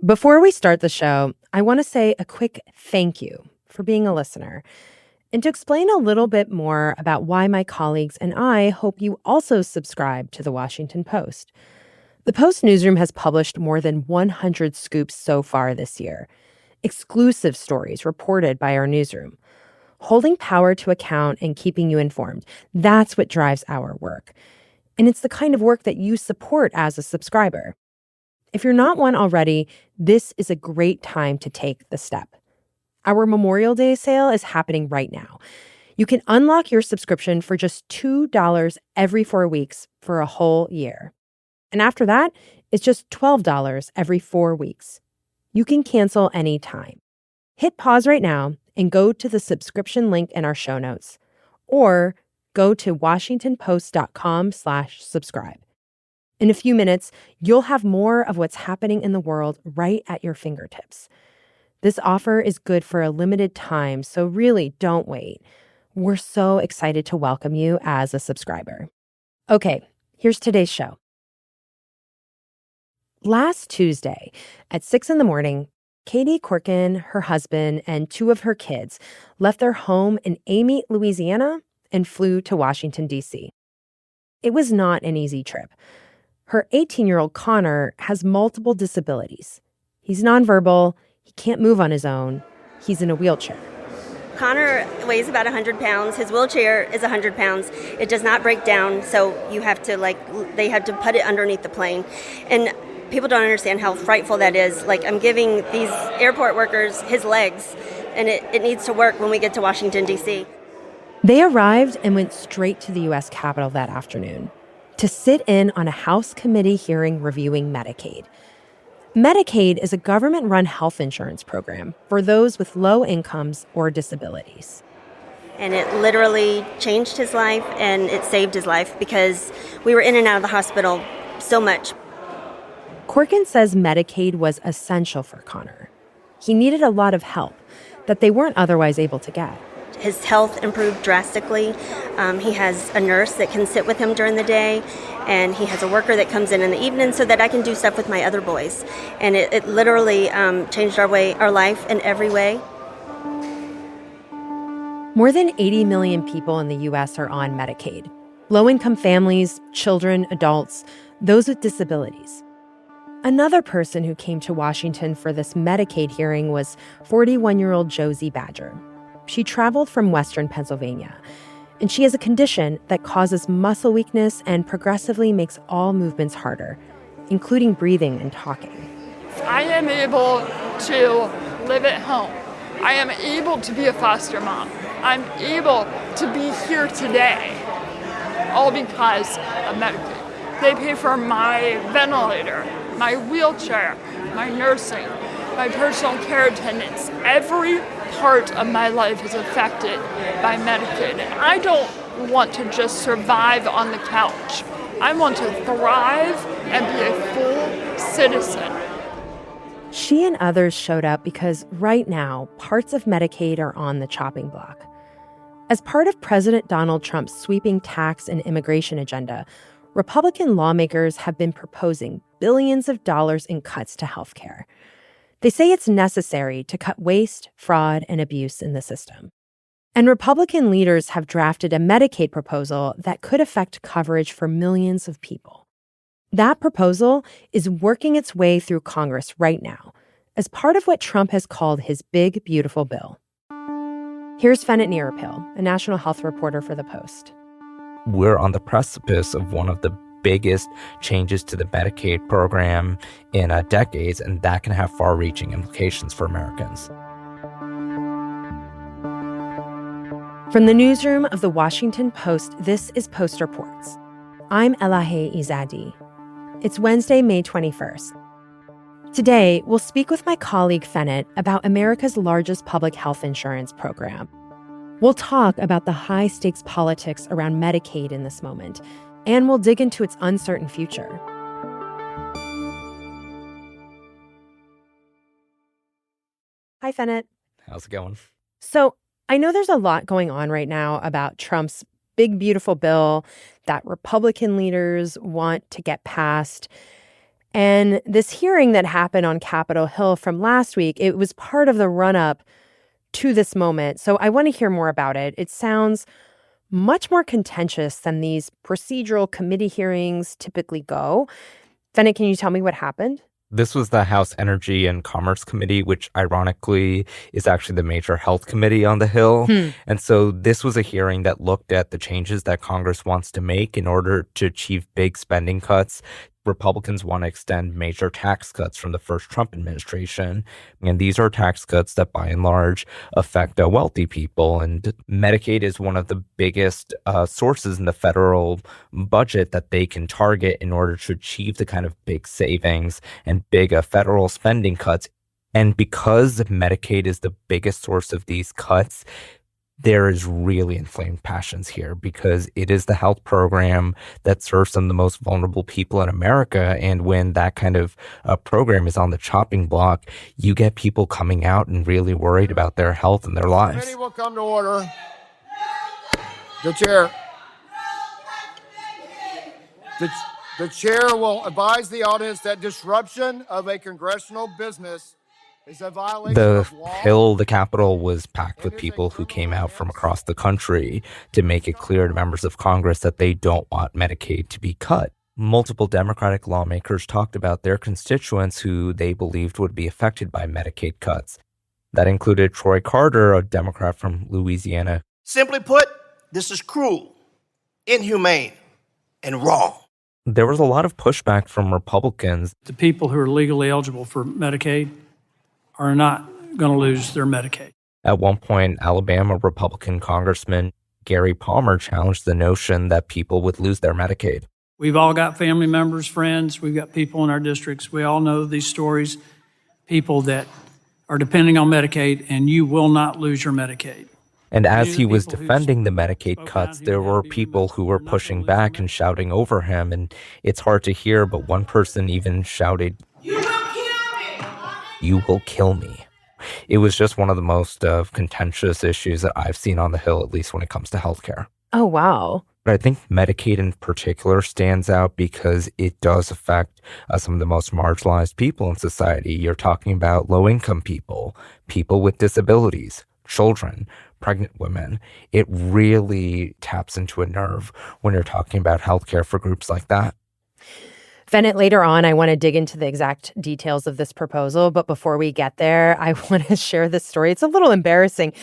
Before we start the show, I want to say a quick thank you for being a listener and to explain a little bit more about why my colleagues and I hope you also subscribe to the Washington Post. The Post newsroom has published more than 100 scoops so far this year, exclusive stories reported by our newsroom. Holding power to account and keeping you informed, that's what drives our work. And it's the kind of work that you support as a subscriber. If you're not one already, this is a great time to take the step. Our Memorial Day sale is happening right now. You can unlock your subscription for just $2 every 4 weeks for a whole year. And after that, it's just $12 every 4 weeks. You can cancel anytime. Hit pause right now and go to the subscription link in our show notes, or go to washingtonpost.com/subscribe. In a few minutes, you'll have more of what's happening in the world right at your fingertips. This offer is good for a limited time, so really don't wait. We're so excited to welcome you as a subscriber. Okay, here's today's show. Last Tuesday at 6 a.m, Katie Corkin, her husband, and 2 of her kids left their home in Amite, Louisiana, and flew to Washington, D.C. It was not an easy trip. Her 18-year-old Connor has multiple disabilities. He's nonverbal, he can't move on his own, he's in a wheelchair. Connor weighs about 100 pounds. His wheelchair is 100 pounds. It does not break down, so you have to, they had to put it underneath the plane. And people don't understand how frightful that is. I'm giving these airport workers his legs, and it needs to work when we get to Washington, D.C. They arrived and went straight to the U.S. Capitol that afternoon to sit in on a House committee hearing reviewing Medicaid. Medicaid is a government-run health insurance program for those with low incomes or disabilities. And it literally changed his life, and it saved his life because we were in and out of the hospital so much. Corkin says Medicaid was essential for Connor. He needed a lot of help that they weren't otherwise able to get. His health improved drastically. He has a nurse that can sit with him during the day, and he has a worker that comes in the evening so that I can do stuff with my other boys. And it literally changed our life in every way. More than 80 million people in the U.S. are on Medicaid. Low-income families, children, adults, those with disabilities. Another person who came to Washington for this Medicaid hearing was 41-year-old Josie Badger. She traveled from Western Pennsylvania, and she has a condition that causes muscle weakness and progressively makes all movements harder, including breathing and talking. I am able to live at home. I am able to be a foster mom. I'm able to be here today, all because of Medicaid. They pay for my ventilator, my wheelchair, my nursing, my personal care attendants. Every part of my life is affected by Medicaid. And I don't want to just survive on the couch. I want to thrive and be a full citizen. She and others showed up because right now, parts of Medicaid are on the chopping block. As part of President Donald Trump's sweeping tax and immigration agenda, Republican lawmakers have been proposing billions of dollars in cuts to health care. They say it's necessary to cut waste, fraud, and abuse in the system. And Republican leaders have drafted a Medicaid proposal that could affect coverage for millions of people. That proposal is working its way through Congress right now as part of what Trump has called his Big Beautiful Bill. Here's Fennet Nirapil, a national health reporter for The Post. We're on the precipice of one of the biggest changes to the Medicaid program in decades, and that can have far-reaching implications for Americans. From the newsroom of The Washington Post, this is Post Reports. I'm Elahe Izadi. It's Wednesday, May 21st. Today, we'll speak with my colleague Fennet about America's largest public health insurance program. We'll talk about the high-stakes politics around Medicaid in this moment, and we'll dig into its uncertain future. Hi, Fennet. How's it going? So I know there's a lot going on right now about Trump's big, beautiful bill that Republican leaders want to get passed. And this hearing that happened on Capitol Hill from last week, it was part of the run-up to this moment. So I want to hear more about it. It sounds much more contentious than these procedural committee hearings typically go. Fennec, can you tell me what happened? This was the House Energy and Commerce Committee, which ironically is actually the major health committee on the Hill. And so this was a hearing that looked at the changes that Congress wants to make in order to achieve big spending cuts. Republicans want to extend major tax cuts from the first Trump administration. And these are tax cuts that by and large affect wealthy people. And Medicaid is one of the biggest sources in the federal budget that they can target in order to achieve the kind of big savings and big federal spending cuts. And because Medicaid is the biggest source of these cuts, there is really inflamed passions here because it is the health program that serves some of the most vulnerable people in America. And when that kind of program is on the chopping block, you get people coming out and really worried about their health and their lives. Committee will come to order. The chair. The chair will advise the audience that disruption of a congressional business is a violation of law. Hill, the Capitol, was packed with people who came out from across the country to make it clear to members of Congress that they don't want Medicaid to be cut. Multiple Democratic lawmakers talked about their constituents who they believed would be affected by Medicaid cuts. That included Troy Carter, a Democrat from Louisiana. Simply put, this is cruel, inhumane, and wrong. There was a lot of pushback from Republicans. The people who are legally eligible for Medicaid are not going to lose their Medicaid. At one point, Alabama Republican Congressman Gary Palmer challenged the notion that people would lose their Medicaid. We've all got family members, friends. We've got people in our districts. We all know these stories, people that are depending on Medicaid, and you will not lose your Medicaid. And as he was defending the Medicaid cuts, there were people who were pushing back and shouting over him. And it's hard to hear, but one person even shouted, "You will kill me! You will kill me." It was just one of the most contentious issues that I've seen on the Hill, at least when it comes to healthcare. Oh, wow. But I think Medicaid in particular stands out because it does affect some of the most marginalized people in society. You're talking about low-income people, people with disabilities, children, pregnant women. It really taps into a nerve when you're talking about healthcare for groups like that. Bennett, later on, I want to dig into the exact details of this proposal. But before we get there, I want to share this story. It's a little embarrassing.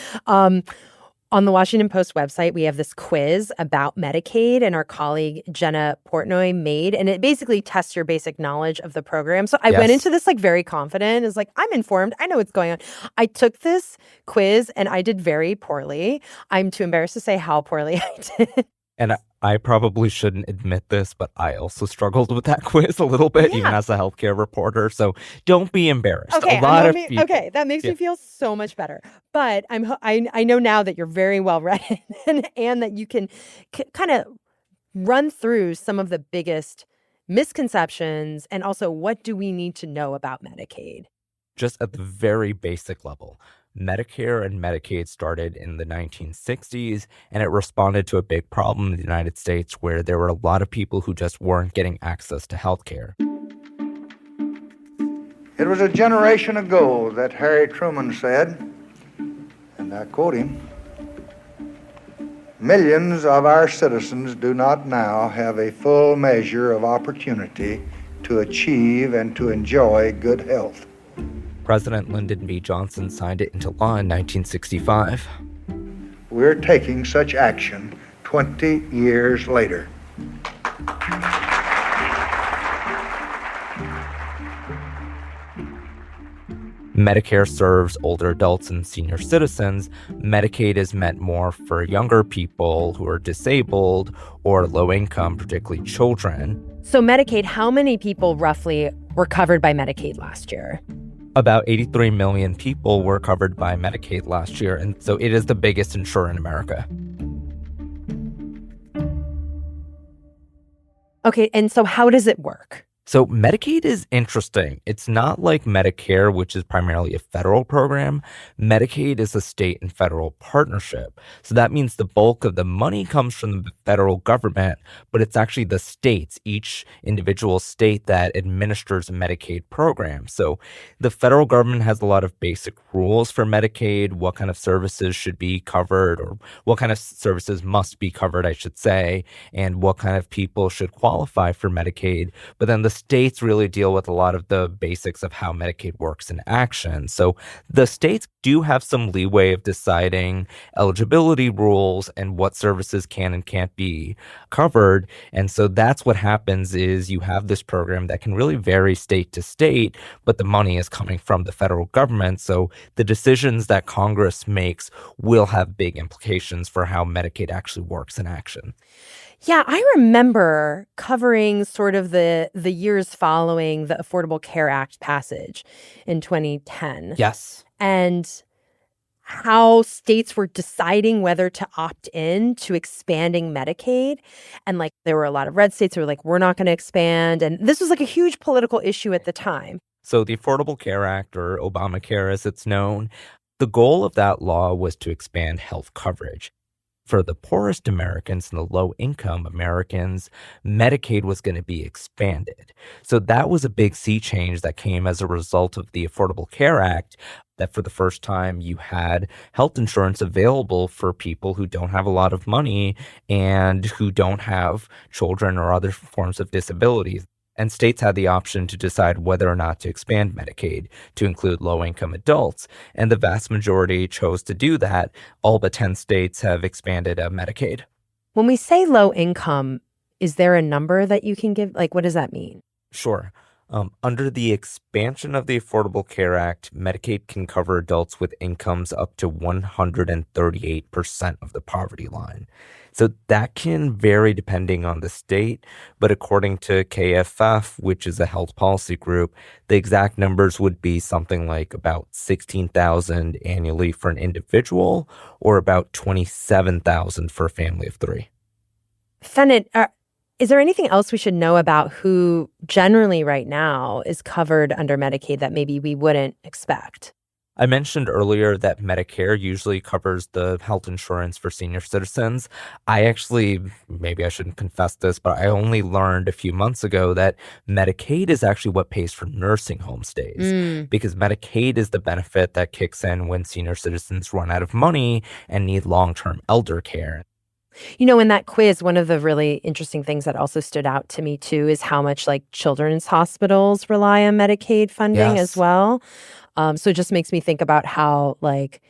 On the Washington Post website, we have this quiz about Medicaid, and our colleague Jenna Portnoy made, and it basically tests your basic knowledge of the program. So I went into this very confident. It's I'm informed. I know what's going on. I took this quiz and I did very poorly. I'm too embarrassed to say how poorly I did. And I probably shouldn't admit this, but I also struggled with that quiz a little bit, even as a healthcare reporter. So don't be embarrassed. Okay, that makes me Yeah. feel so much better. But I know now that you're very well read and that you can kind of run through some of the biggest misconceptions and also what do we need to know about Medicaid. Just at the very basic level, Medicare and Medicaid started in the 1960s, and it responded to a big problem in the United States where there were a lot of people who just weren't getting access to health care. It was a generation ago that Harry Truman said, and I quote him, "Millions of our citizens do not now have a full measure of opportunity to achieve and to enjoy good health." President Lyndon B. Johnson signed it into law in 1965. We're taking such action 20 years later. Medicare serves older adults and senior citizens. Medicaid is meant more for younger people who are disabled or low income, particularly children. So Medicaid, how many people roughly were covered by Medicaid last year? About 83 million people were covered by Medicaid last year, and so it is the biggest insurer in America. Okay, and so how does it work? So Medicaid is interesting. It's not like Medicare, which is primarily a federal program. Medicaid is a state and federal partnership. So that means the bulk of the money comes from the federal government, but it's actually the states, each individual state that administers a Medicaid program. So the federal government has a lot of basic rules for Medicaid, what kind of services should be covered, or what kind of services must be covered, I should say, and what kind of people should qualify for Medicaid. But then the states really deal with a lot of the basics of how Medicaid works in action. So the states do have some leeway of deciding eligibility rules and what services can and can't be covered. And so that's what happens is you have this program that can really vary state to state, but the money is coming from the federal government. So the decisions that Congress makes will have big implications for how Medicaid actually works in action. Yeah, I remember covering sort of the years following the Affordable Care Act passage in 2010. Yes. And how states were deciding whether to opt in to expanding Medicaid. And like there were a lot of red states who were like, we're not going to expand. And this was like a huge political issue at the time. So the Affordable Care Act, or Obamacare as it's known, the goal of that law was to expand health coverage. For the poorest Americans and the low-income Americans, Medicaid was going to be expanded. So that was a big sea change that came as a result of the Affordable Care Act, that for the first time you had health insurance available for people who don't have a lot of money and who don't have children or other forms of disabilities. And states had the option to decide whether or not to expand Medicaid to include low-income adults. And the vast majority chose to do that. All but 10 states have expanded Medicaid. When we say low income, is there a number that you can give? Like, what does that mean? Sure. Under the expansion of the Affordable Care Act, Medicaid can cover adults with incomes up to 138% of the poverty line. So that can vary depending on the state, but according to KFF, which is a health policy group, the exact numbers would be something like about $16,000 annually for an individual or about $27,000 for a family of three. Fenit, is there anything else we should know about who generally right now is covered under Medicaid that maybe we wouldn't expect? I mentioned earlier that Medicare usually covers the health insurance for senior citizens. Maybe I shouldn't confess this, but I only learned a few months ago that Medicaid is actually what pays for nursing home stays, because Medicaid is the benefit that kicks in when senior citizens run out of money and need long-term elder care. You know, in that quiz, one of the really interesting things that also stood out to me, too, is how much like children's hospitals rely on Medicaid funding as well. So it just makes me think about how, like,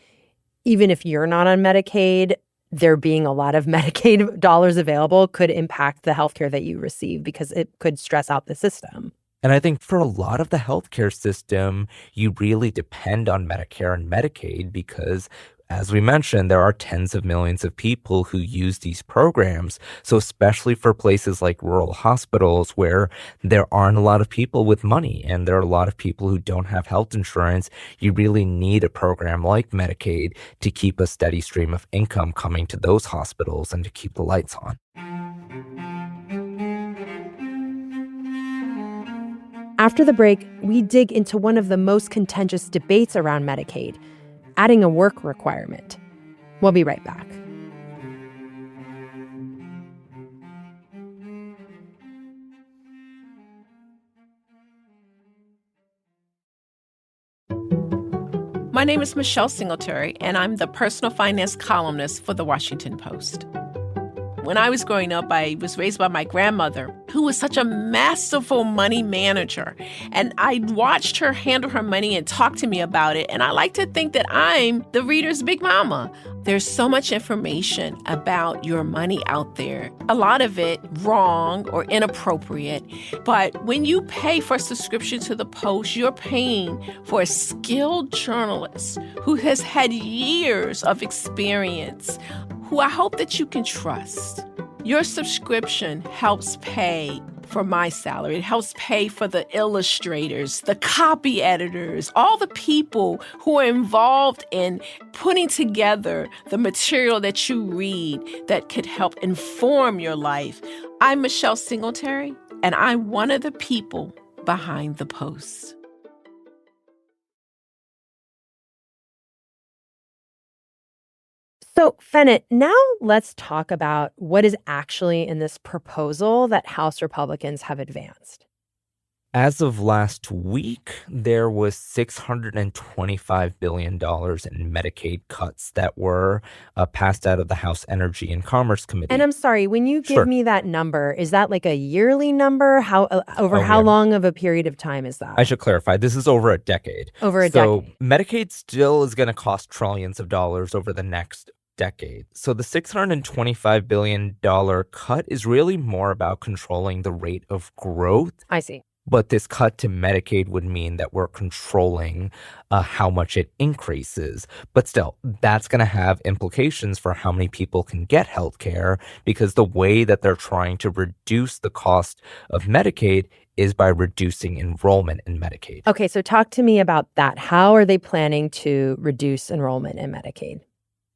even if you're not on Medicaid, there being a lot of Medicaid dollars available could impact the healthcare that you receive because it could stress out the system. And I think for a lot of the healthcare system, you really depend on Medicare and Medicaid because, as we mentioned, there are tens of millions of people who use these programs. So especially for places like rural hospitals where there aren't a lot of people with money and there are a lot of people who don't have health insurance, you really need a program like Medicaid to keep a steady stream of income coming to those hospitals and to keep the lights on. After the break, we dig into one of the most contentious debates around Medicaid, adding a work requirement. We'll be right back. My name is Michelle Singletary, and I'm the personal finance columnist for The Washington Post. When I was growing up, I was raised by my grandmother, who was such a masterful money manager. And I watched her handle her money and talk to me about it. And I like to think that I'm the reader's big mama. There's so much information about your money out there, a lot of it wrong or inappropriate. But when you pay for a subscription to the Post, you're paying for a skilled journalist who has had years of experience, who I hope that you can trust. Your subscription helps pay for my salary. It helps pay for the illustrators, the copy editors, all the people who are involved in putting together the material that you read that could help inform your life. I'm Michelle Singletary. and I'm one of the people behind the posts. So, Fennett, now let's talk about what is actually in this proposal that House Republicans have advanced. As of last week, there was $625 billion in Medicaid cuts that were passed out of the House Energy and Commerce Committee. And I'm sorry, when you give Sure. me that number, is that like a yearly number? How yeah. long of a period of time is that? I should clarify, this is over a decade. Over a So decade. Medicaid still is going to cost trillions of dollars over the next decade. So the $625 billion cut is really more about controlling the rate of growth. I see. But this cut to Medicaid would mean that we're controlling how much it increases. But still, that's going to have implications for how many people can get health care, because the way that they're trying to reduce the cost of Medicaid is by reducing enrollment in Medicaid. Okay, so talk to me about that. How are they planning to reduce enrollment in Medicaid?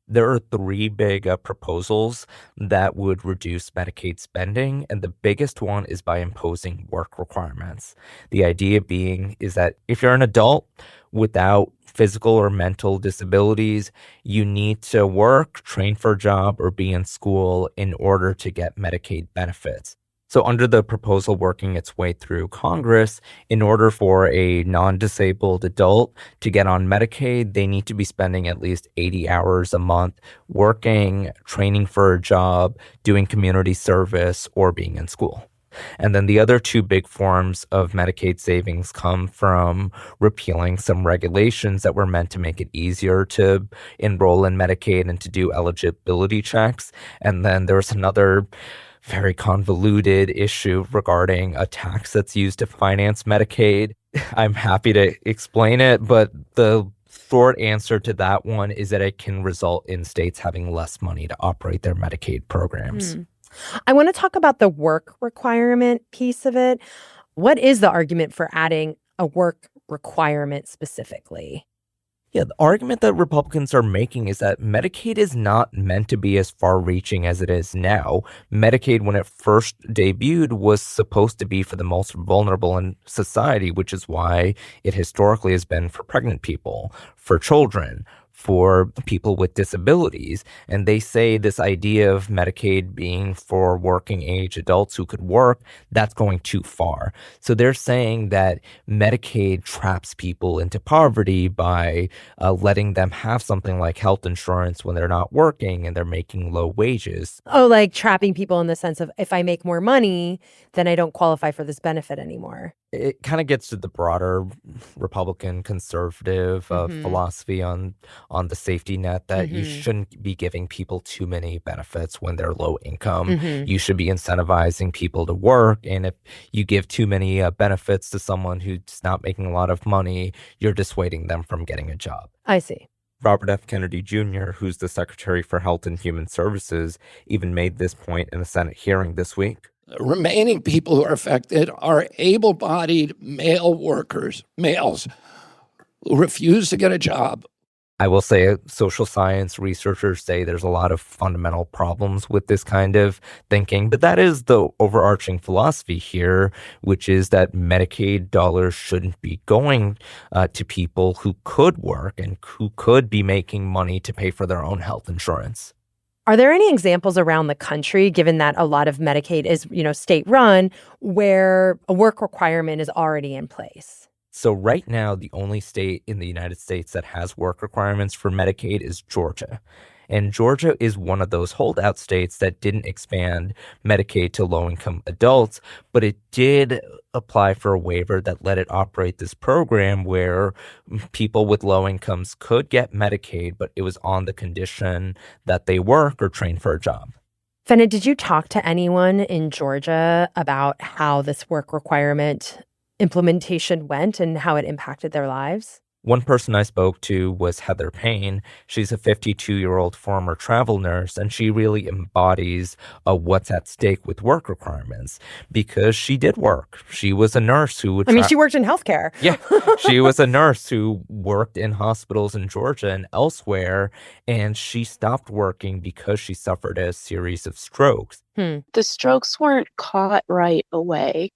There are three big proposals that would reduce Medicaid spending, and the biggest one is by imposing work requirements. The idea being is that if you're an adult without physical or mental disabilities, you need to work, train for a job, or be in school in order to get Medicaid benefits. So under the proposal working its way through Congress, in order for a non-disabled adult to get on Medicaid, they need to be spending at least 80 hours a month working, training for a job, doing community service, or being in school. And then the other two big forms of Medicaid savings come from repealing some regulations that were meant to make it easier to enroll in Medicaid and to do eligibility checks. And then there's another very convoluted issue regarding a tax that's used to finance Medicaid. I'm happy to explain it, but the short answer to that one is that it can result in states having less money to operate their Medicaid programs. I want to talk about the work requirement piece of it. What is the argument for adding a work requirement specifically? Yeah, the argument that Republicans are making is that Medicaid is not meant to be as far-reaching as it is now. Medicaid, when it first debuted, was supposed to be for the most vulnerable in society, which is why it historically has been for pregnant people, for children, for people with disabilities. And they say this idea of Medicaid being for working age adults who could work, that's going too far. So they're saying that Medicaid traps people into poverty by letting them have something like health insurance when they're not working and they're making low wages. Oh, like trapping people in the sense of if I make more money, then I don't qualify for this benefit anymore. It kind of gets to the broader Republican conservative philosophy on the safety net that you shouldn't be giving people too many benefits when they're low income. You should be incentivizing people to work. And if you give too many benefits to someone who's not making a lot of money, you're dissuading them from getting a job. I see. Robert F. Kennedy Jr., who's the Secretary for Health and Human Services, even made this point in a Senate hearing this week. Remaining people who are affected are able-bodied male workers, males, who refuse to get a job. I will say social science researchers say there's a lot of fundamental problems with this kind of thinking, but that is the overarching philosophy here, which is that Medicaid dollars shouldn't be going to people who could work and who could be making money to pay for their own health insurance. Are there any examples around the country, given that a lot of Medicaid is, state run, where a work requirement is already in place? So right now, the only state in the United States that has work requirements for Medicaid is Georgia. And Georgia is one of those holdout states that didn't expand Medicaid to low-income adults, but it did apply for a waiver that let it operate this program where people with low incomes could get Medicaid, but it was on the condition that they work or train for a job. Fenna, did you talk to anyone in Georgia about how this work requirement implementation went and how it impacted their lives? One person I spoke to was Heather Payne. She's a 52-year-old former travel nurse, and she really embodies what's at stake with work requirements because she did work. She was a nurse who would she worked in healthcare. Yeah, she was a nurse who worked in hospitals in Georgia and elsewhere, and she stopped working because she suffered a series of strokes. The strokes weren't caught right away.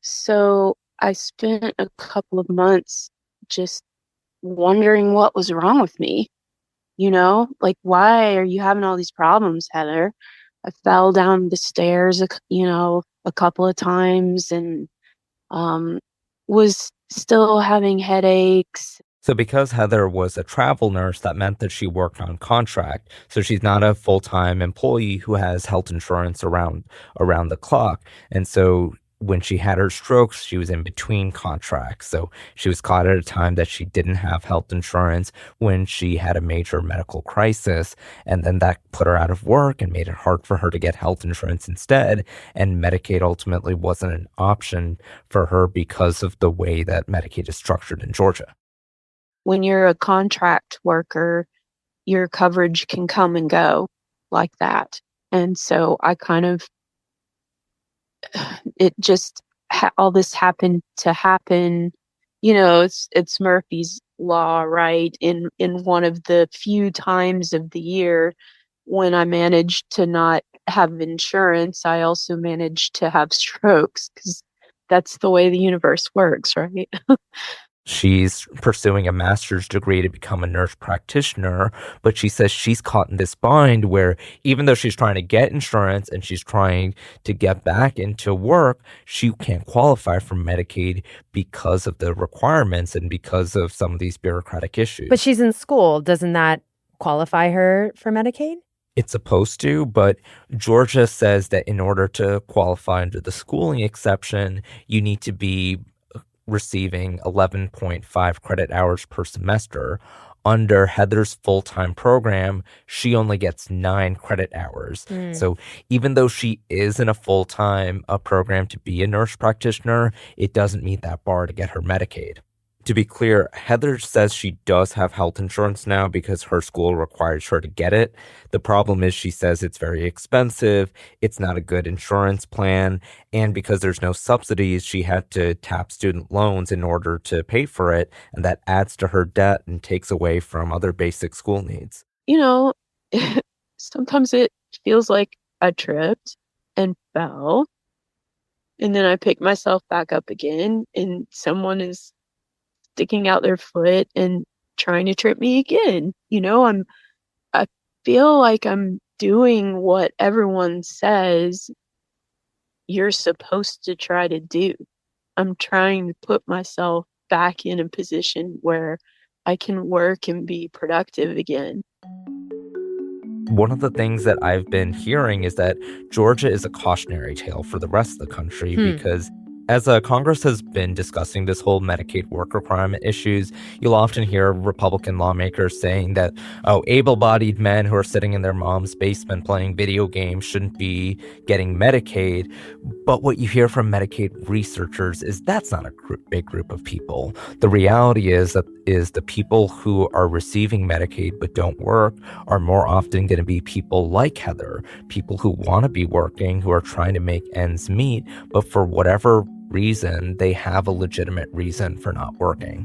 So I spent a couple of months just wondering what was wrong with me. Like, why are you having all these problems, Heather? I fell down the stairs, a couple of times and was still having headaches. So because Heather was a travel nurse, that meant that she worked on contract. So she's not a full-time employee who has health insurance around the clock. And so when she had her strokes, she was in between contracts. So she was caught at a time that she didn't have health insurance when she had a major medical crisis. And then that put her out of work and made it hard for her to get health insurance instead. And Medicaid ultimately wasn't an option for her because of the way that Medicaid is structured in Georgia. When you're a contract worker, your coverage can come and go like that. And so I kind of, it just, all this happened to happen. It's Murphy's Law, right? In one of the few times of the year when I managed to not have insurance, I also managed to have strokes because that's the way the universe works, right? She's pursuing a master's degree to become a nurse practitioner, but she says she's caught in this bind where even though she's trying to get insurance and she's trying to get back into work, she can't qualify for Medicaid because of the requirements and because of some of these bureaucratic issues. But she's in school. Doesn't that qualify her for Medicaid? It's supposed to, but Georgia says that in order to qualify under the schooling exception, you need to be receiving 11.5 credit hours per semester. Under Heather's full-time program, she only gets 9 credit hours. So even though she is in a full-time program to be a nurse practitioner, it doesn't meet that bar to get her Medicaid. To be clear, Heather says she does have health insurance now because her school requires her to get it. The problem is she says it's very expensive, it's not a good insurance plan, and because there's no subsidies, she had to tap student loans in order to pay for it, and that adds to her debt and takes away from other basic school needs. Sometimes it feels like I tripped and fell, and then I pick myself back up again, and someone is sticking out their foot and trying to trip me again. I feel like I'm doing what everyone says you're supposed to try to do. I'm trying to put myself back in a position where I can work and be productive again. One of the things that I've been hearing is that Georgia is a cautionary tale for the rest of the country because as Congress has been discussing this whole Medicaid work requirement issues, you'll often hear Republican lawmakers saying that, able-bodied men who are sitting in their mom's basement playing video games shouldn't be getting Medicaid. But what you hear from Medicaid researchers is that's not a big group of people. The reality is that the people who are receiving Medicaid but don't work are more often going to be people like Heather, people who want to be working, who are trying to make ends meet, but for whatever reason, they have a legitimate reason for not working.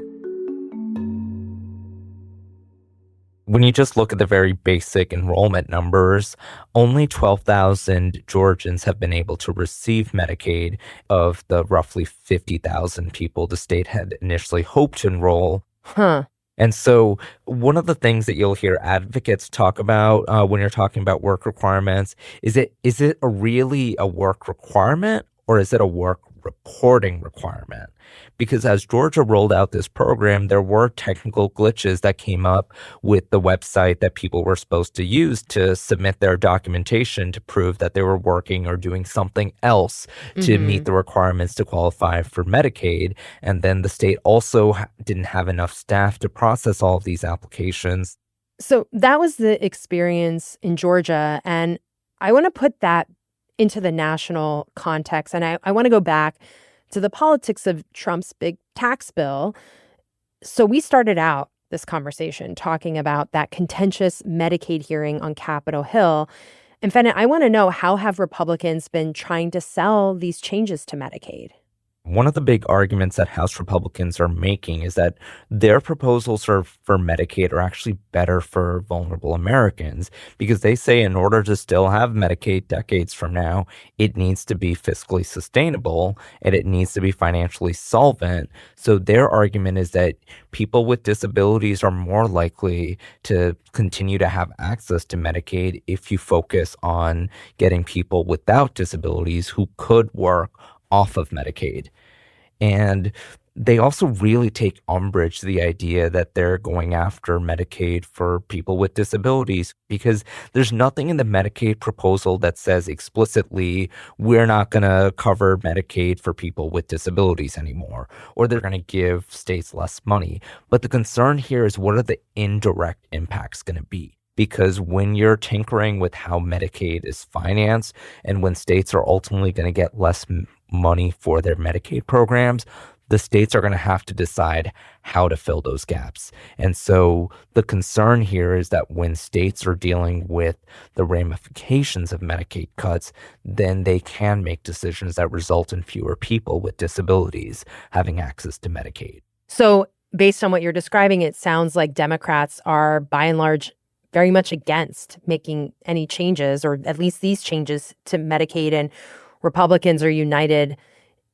When you just look at the very basic enrollment numbers, only 12,000 Georgians have been able to receive Medicaid of the roughly 50,000 people the state had initially hoped to enroll. And so one of the things that you'll hear advocates talk about when you're talking about work requirements, is it really a work requirement or is it a work reporting requirement? Because as Georgia rolled out this program, there were technical glitches that came up with the website that people were supposed to use to submit their documentation to prove that they were working or doing something else to meet the requirements to qualify for Medicaid. And then the state also didn't have enough staff to process all of these applications. So that was the experience in Georgia. And I want to put that into the national context. And I want to go back to the politics of Trump's big tax bill. So we started out this conversation talking about that contentious Medicaid hearing on Capitol Hill. And Fennett, I want to know, how have Republicans been trying to sell these changes to Medicaid? One of the big arguments that House Republicans are making is that their proposals for Medicaid are actually better for vulnerable Americans, because they say in order to still have Medicaid decades from now, it needs to be fiscally sustainable and it needs to be financially solvent. So their argument is that people with disabilities are more likely to continue to have access to Medicaid if you focus on getting people without disabilities who could work off of Medicaid. And they also really take umbrage to the idea that they're going after Medicaid for people with disabilities, because there's nothing in the Medicaid proposal that says explicitly we're not going to cover Medicaid for people with disabilities anymore, or they're going to give states less money. But the concern here is, what are the indirect impacts going to be? Because when you're tinkering with how Medicaid is financed, and when states are ultimately going to get less money for their Medicaid programs, the states are going to have to decide how to fill those gaps. And so the concern here is that when states are dealing with the ramifications of Medicaid cuts, then they can make decisions that result in fewer people with disabilities having access to Medicaid. So based on what you're describing, it sounds like Democrats are, by and large, very much against making any changes, or at least these changes to Medicaid, and Republicans are united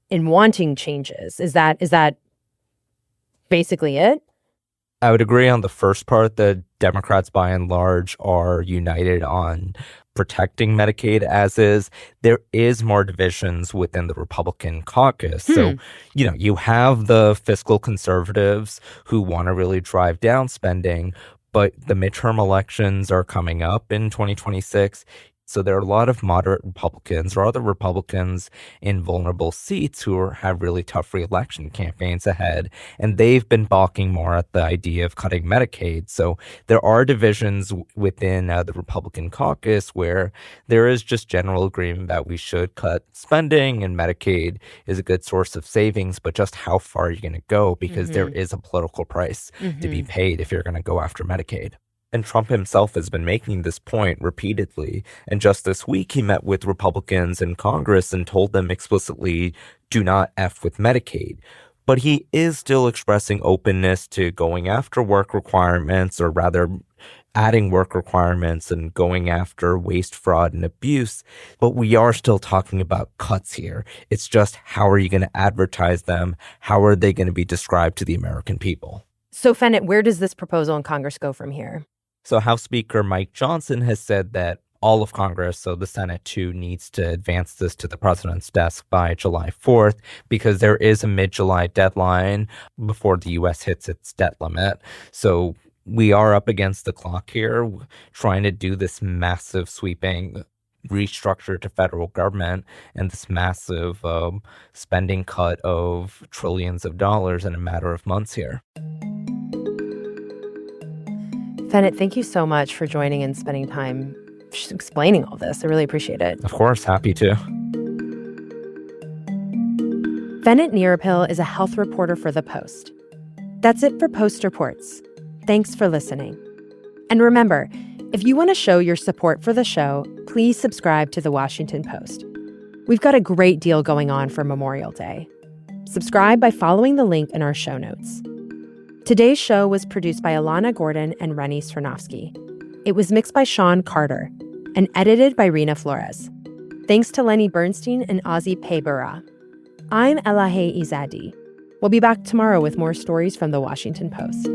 in wanting changes. Is that basically it? I would agree on the first part that Democrats, by and large, are united on protecting Medicaid as is. There is more divisions within the Republican caucus. So, you have the fiscal conservatives who want to really drive down spending, but the midterm elections are coming up in 2026. So there are a lot of moderate Republicans or other Republicans in vulnerable seats who have really tough reelection campaigns ahead, and they've been balking more at the idea of cutting Medicaid. So there are divisions within the Republican caucus where there is just general agreement that we should cut spending, and Medicaid is a good source of savings, but just how far are you going to go? Because there is a political price to be paid if you're going to go after Medicaid. And Trump himself has been making this point repeatedly. And just this week, he met with Republicans in Congress and told them explicitly, do not F with Medicaid. But he is still expressing openness to going after work requirements, or rather adding work requirements and going after waste, fraud, and abuse. But we are still talking about cuts here. It's just, how are you going to advertise them? How are they going to be described to the American people? So, Fennett, where does this proposal in Congress go from here? So House Speaker Mike Johnson has said that all of Congress, so the Senate too, needs to advance this to the president's desk by July 4th, because there is a mid-July deadline before the U.S. hits its debt limit. So we are up against the clock here, trying to do this massive sweeping restructure to federal government and this massive spending cut of trillions of dollars in a matter of months here. Fennett, thank you so much for joining and spending time explaining all this. I really appreciate it. Of course, happy to. Fennett Nearapil is a health reporter for The Post. That's it for Post Reports. Thanks for listening. And remember, if you want to show your support for the show, please subscribe to The Washington Post. We've got a great deal going on for Memorial Day. Subscribe by following the link in our show notes. Today's show was produced by Alana Gordon and Rennie Svirnovsky. It was mixed by Sean Carter and edited by Rena Flores. Thanks to Lenny Bernstein and Ozzy Paybara. I'm Elahe Izadi. We'll be back tomorrow with more stories from The Washington Post.